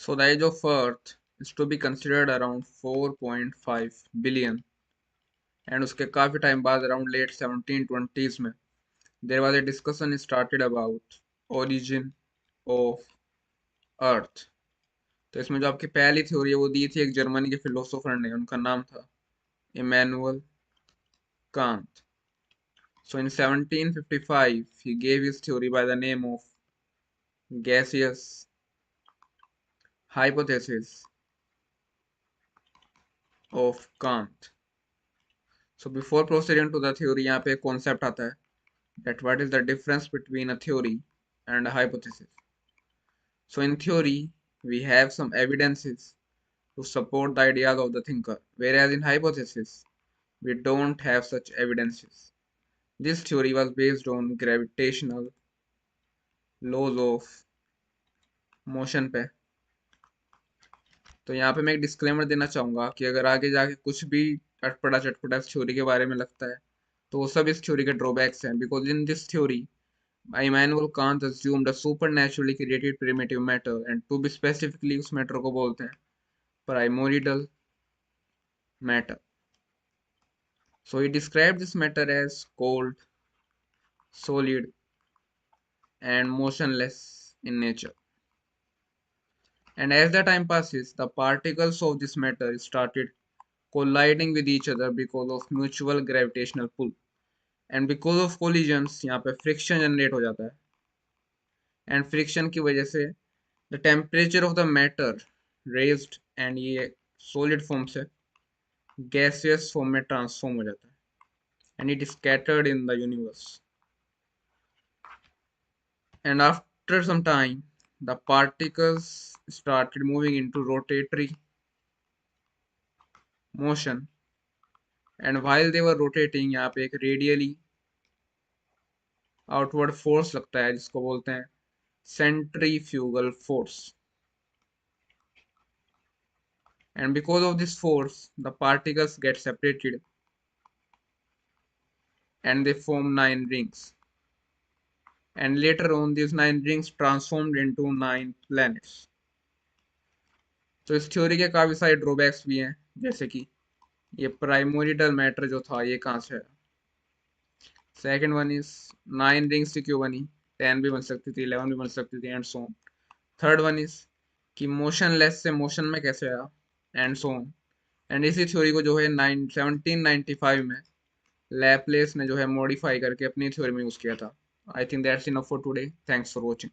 So the age of Earth is to be considered around 4.5 billion and उसके काफी time बाद around late 1720s में there was a discussion started about origin of Earth. तो इसमें जो आपकी पहली थ्योरी है वो दी थी एक जर्मनी के फिलोसोफर ने, उनका नाम था Immanuel Kant. So in 1755 he gave his theory by the name of gaseous hypothesis of Kant. So before proceeding to the theory, यहाँ पे एक concept आता है that what is the difference between a theory and a hypothesis. So in theory, we have some evidences to support the ideas of the thinker, whereas in hypothesis, we don't have such evidences. This theory was based on gravitational laws of motion पे. तो यहाँ पे मैं एक disclaimer देना चाहूँगा कि अगर आगे जाके कुछ भी अटपटा चटपटा इस थ्योरी के बारे में लगता है तो वो सब इस थ्योरी के ड्रॉबैक्स हैं, because in this theory Immanuel Kant assumed a supernaturally created primitive matter, and to be specifically उस मैटर को बोलते हैं primordial matter. So he described this matter as cold, solid, and motionless in nature. And as the time passes, the particles of this matter started colliding with each other because of mutual gravitational pull. And because of collisions, यहाँ पे friction generate हो जाता है. And friction की वजह से the temperature of the matter raised and ये solid form से gaseous form में transform हो जाता है. And it is scattered in the universe. And after some time, the particles started moving into rotatory motion. And while they were rotating, यहाँ पे एक radially outward force लगता है जिसको बोलते हैं centrifugal force. And because of this force, the particles get separated and they form 9 rings. And later on, these 9 rings transformed into 9 planets. तो इस थ्योरी के काफी सारे ड्रॉबैक्स भी हैं, जैसे कि ये प्राइमोरिडल मैटर जो था ये कहाँ से है. सेकेंड वन इज 9 रिंग्स से क्यों बनी, 10 भी बन सकती थी, 11 भी बन सकती थी, and so on. Third one is कि मोशनलेस से मोशन में कैसे आया, एंड सो ऑन. एंड इसी थ्योरी को जो है 1795 में लैपलेस ने जो है मॉडिफाई करके अपनी थ्योरी में यूज किया था. I think that's enough for today. Thanks for watching.